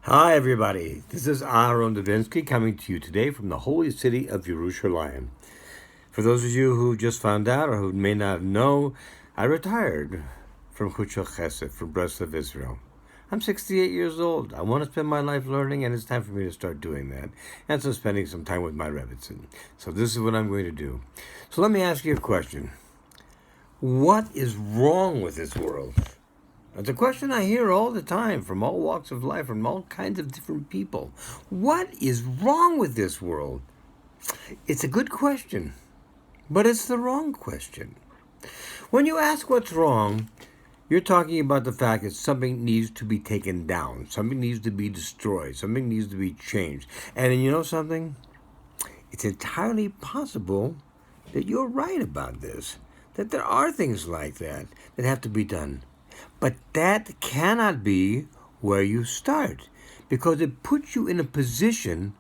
Hi, everybody. This is Aaron Davinsky coming to you today from the holy city of Jerusalem. For those of you who just found out or who may not know, I retired from Kuchel Chesed, from Breast of Israel. I'm 68 years old. I want to spend my life learning, and it's time for me to start doing that. And so spending some time with my Rebbitzin. So this is what I'm going to do. So let me ask you a question. What is wrong with this world? It's a question I hear all the time from all walks of life, from all kinds of different people. What is wrong with this world? It's a good question, but it's the wrong question. When you ask what's wrong, you're talking about the fact that something needs to be taken down, something needs to be destroyed, something needs to be changed. And you know something? It's entirely possible that you're right about this, that there are things like that have to be done. But that cannot be where you start, because it puts you in a position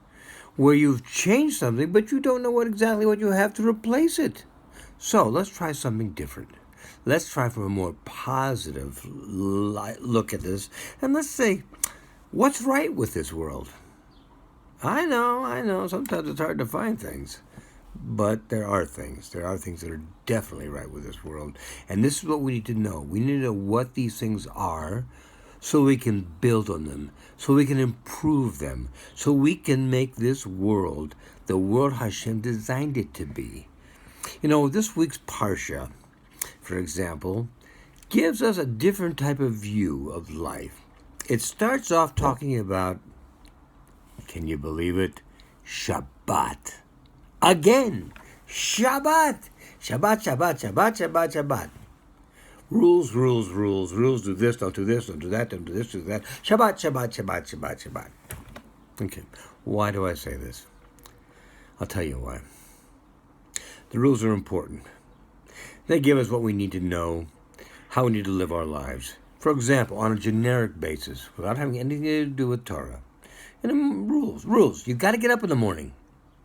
where you've changed something, but you don't know exactly what you have to replace it. So let's try something different. Let's try from a more positive look at this, and let's say, what's right with this world? I know, sometimes it's hard to find things. But there are things. There are things that are definitely right with this world. And this is what we need to know. We need to know what these things are so we can build on them, so we can improve them, so we can make this world the world Hashem designed it to be. You know, this week's Parsha, for example, gives us a different type of view of life. It starts off talking about, can you believe it? Shabbat. Again, Shabbat. Shabbat, Shabbat, Shabbat, Shabbat, Shabbat. Rules, do this, don't do this, don't do that, don't do this, do that. Shabbat, Shabbat, Shabbat, Shabbat, Shabbat. Okay, why do I say this? I'll tell you why. The rules are important. They give us what we need to know, how we need to live our lives. For example, on a generic basis, without having anything to do with Torah. And rules. You've got to get up in the morning.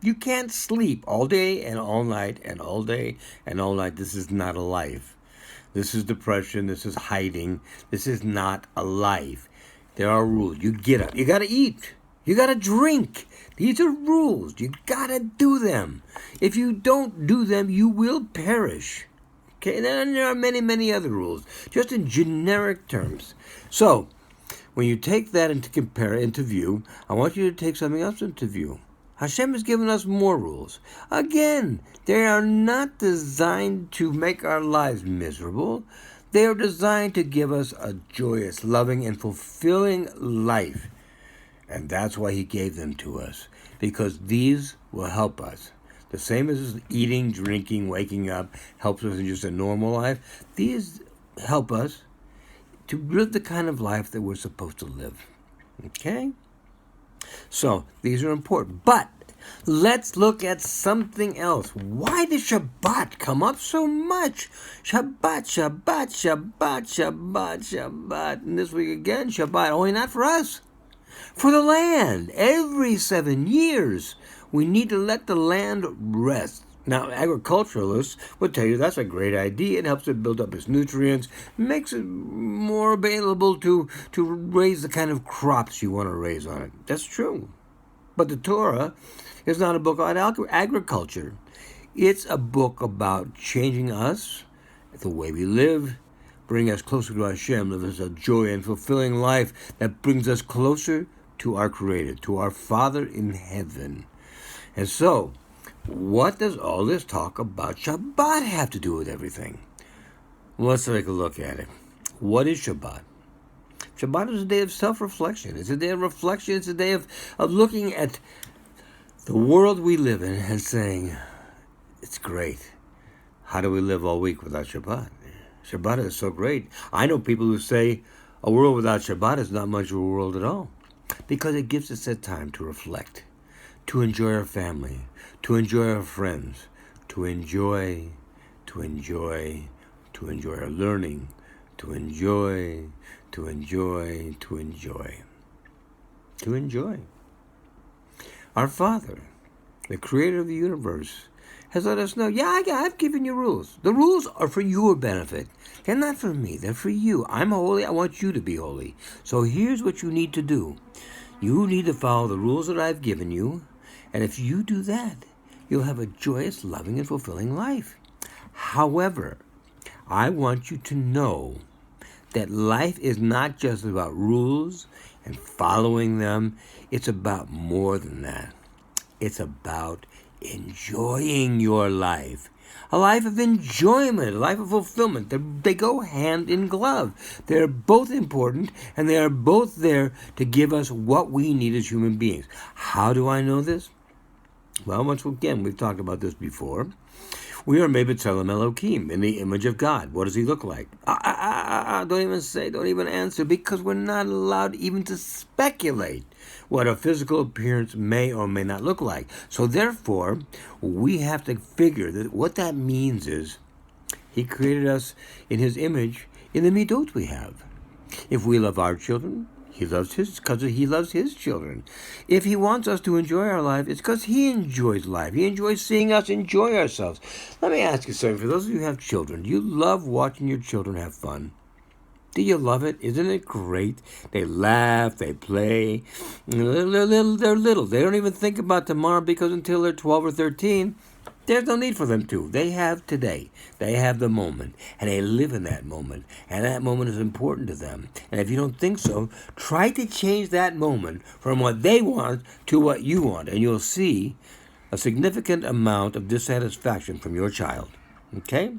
You can't sleep all day and all night and all day and all night. This is not a life. This is depression. This is hiding. This is not a life. There are rules. You get up. You got to eat. You got to drink. These are rules. You got to do them. If you don't do them, you will perish. Okay, and then there are many, many other rules, just in generic terms. So, when you take that into view, I want you to take something else into view. Hashem has given us more rules. Again, they are not designed to make our lives miserable. They are designed to give us a joyous, loving, and fulfilling life. And that's why He gave them to us, because these will help us. The same as eating, drinking, waking up helps us in just a normal life. These help us to live the kind of life that we're supposed to live. Okay? So, these are important. But let's look at something else. Why does Shabbat come up so much? Shabbat, Shabbat, Shabbat, Shabbat, Shabbat. And this week again, Shabbat, only not for us. For the land. Every 7 years, we need to let the land rest. Now, agriculturalists would tell you that's a great idea. It helps it build up its nutrients, makes it more available to raise the kind of crops you want to raise on it. That's true. But the Torah is not a book on agriculture. It's a book about changing us, the way we live, bring us closer to Hashem, live us a joy and fulfilling life that brings us closer to our Creator, to our Father in heaven. And so, what does all this talk about Shabbat have to do with everything? Well, let's take a look at it. What is Shabbat? Shabbat is a day of self-reflection. It's a day of reflection. It's a day of looking at the world we live in and saying, it's great. How do we live all week without Shabbat? Shabbat is so great. I know people who say a world without Shabbat is not much of a world at all, because it gives us that time to reflect, to enjoy our family, to enjoy our friends, to enjoy our learning, to enjoy. Our Father, the Creator of the universe, has let us know, I've given you rules. The rules are for your benefit. They're not for me. They're for you. I'm holy. I want you to be holy. So here's what you need to do. You need to follow the rules that I've given you, and if you do that, you'll have a joyous, loving, and fulfilling life. However, I want you to know that life is not just about rules and following them. It's about more than that. It's about enjoying your life. A life of enjoyment, a life of fulfillment. They go hand in glove. They're both important, and they are both there to give us what we need as human beings. How do I know this? Well, once again, we've talked about this before. We are made B'Tselem Elohim, in the image of God. What does he look like? Don't even say, don't even answer, because we're not allowed even to speculate what a physical appearance may or may not look like. So therefore, we have to figure that what that means is he created us in his image in the midot we have. If we love our children, he loves his, because he loves his children. If he wants us to enjoy our life, it's because he enjoys life. He enjoys seeing us enjoy ourselves. Let me ask you something. For those of you who have children, do you love watching your children have fun? Do you love it? Isn't it great? They laugh, they play. They're little. They don't even think about tomorrow, because until they're 12 or 13, there's no need for them to. They have today. They have the moment, and they live in that moment, and that moment is important to them. And if you don't think so, try to change that moment from what they want to what you want, and you'll see a significant amount of dissatisfaction from your child. Okay?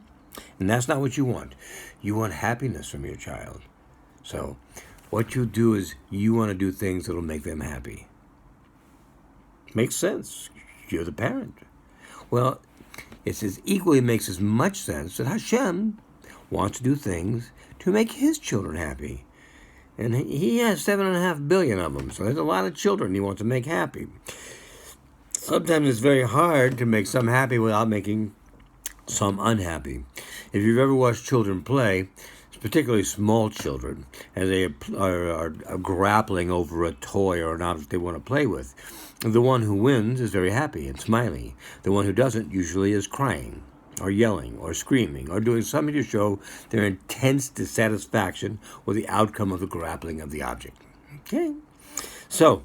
And that's not what you want. You want happiness from your child. So what you do is you want to do things that will make them happy. Makes sense. You're the parent. Well, it equally makes as much sense that Hashem wants to do things to make his children happy. And he has 7.5 billion of them, so there's a lot of children he wants to make happy. Sometimes it's very hard to make some happy without making some unhappy. If you've ever watched children play, particularly small children, as they are grappling over a toy or an object they want to play with, the one who wins is very happy and smiling. The one who doesn't usually is crying or yelling or screaming or doing something to show their intense dissatisfaction with the outcome of the grappling of the object. Okay? So,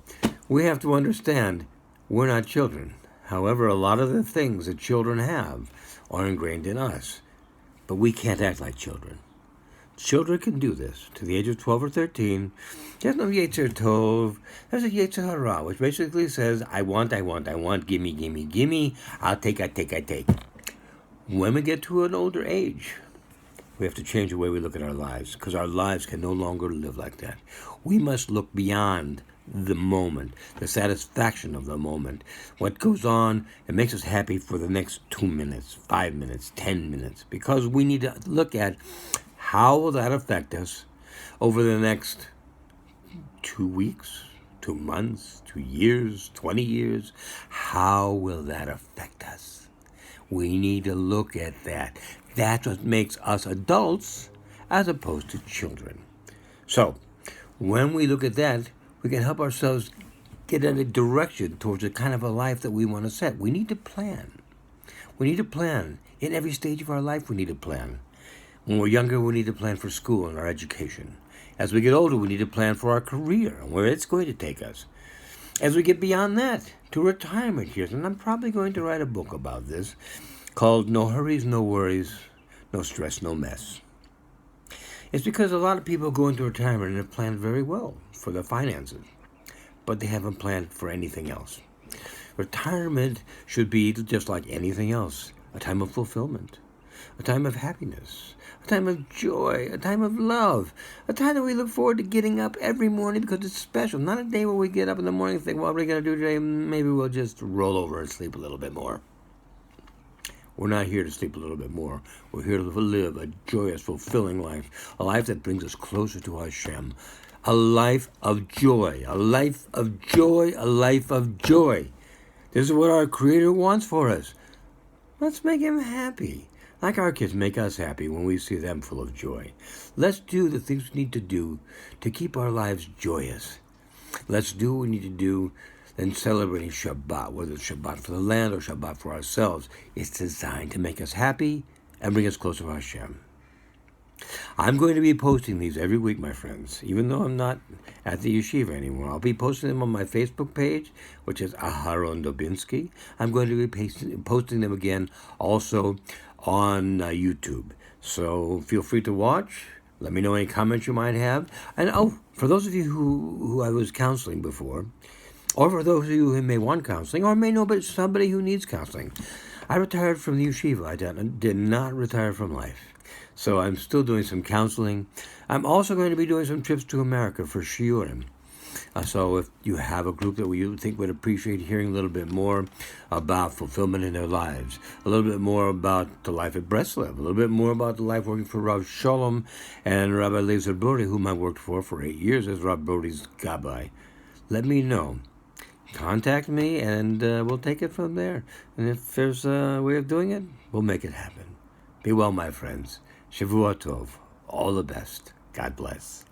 we have to understand we're not children. However, a lot of the things that children have are ingrained in us. But we can't act like children. Children can do this. To the age of 12 or 13, there's no Yetzer Tov. There's a Yetzer Hara, which basically says, I want, gimme, I'll take. When we get to an older age, we have to change the way we look at our lives, because our lives can no longer live like that. We must look beyond the moment, the satisfaction of the moment. What goes on, it makes us happy for the next 2 minutes, 5 minutes, 10 minutes, because we need to look at how will that affect us over the next 2 weeks, 2 months, 2 years, 20 years. How will that affect us? We need to look at that. That's what makes us adults as opposed to children. So, when we look at that, we can help ourselves get in a direction towards the kind of a life that we want to set. We need to plan. We need to plan. In every stage of our life, we need to plan. When we're younger, we need to plan for school and our education. As we get older, we need to plan for our career and where it's going to take us. As we get beyond that, to retirement years, and I'm probably going to write a book about this, called No Hurries, No Worries, No Stress, No Mess. It's because a lot of people go into retirement and have planned very well for their finances, but they haven't planned for anything else. Retirement should be just like anything else, a time of fulfillment, a time of happiness, a time of joy, a time of love, a time that we look forward to getting up every morning because it's special, not a day where we get up in the morning and think, what are we going to do today? Maybe we'll just roll over and sleep a little bit more. We're not here to sleep a little bit more. We're here to live a joyous, fulfilling life, a life that brings us closer to Hashem, a life of joy, a life of joy, a life of joy. This is what our Creator wants for us. Let's make Him happy, like our kids make us happy when we see them full of joy. Let's do the things we need to do to keep our lives joyous. Let's do what we need to do in celebrating Shabbat, whether it's Shabbat for the land or Shabbat for ourselves. It's designed to make us happy and bring us closer to Hashem. I'm going to be posting these every week, my friends, even though I'm not at the yeshiva anymore. I'll be posting them on my Facebook page, which is Aharon Dubinsky. I'm going to be posting them again also on YouTube. So feel free to watch. Let me know any comments you might have. And for those of you who I was counseling before, or for those of you who may want counseling, or may know but somebody who needs counseling, I retired from the yeshiva. I did not retire from life. So I'm still doing some counseling. I'm also going to be doing some trips to America for shiurim. So if you have a group that you think would appreciate hearing a little bit more about fulfillment in their lives, a little bit more about the life at Breslev, a little bit more about the life working for Rav Shalom and Rabbi Lezer Brody, whom I worked for 8 years as Rav Brody's gabbai, let me know. Contact me and we'll take it from there. And if there's a way of doing it, we'll make it happen. Be well, my friends. Shavua Tov. All the best. God bless.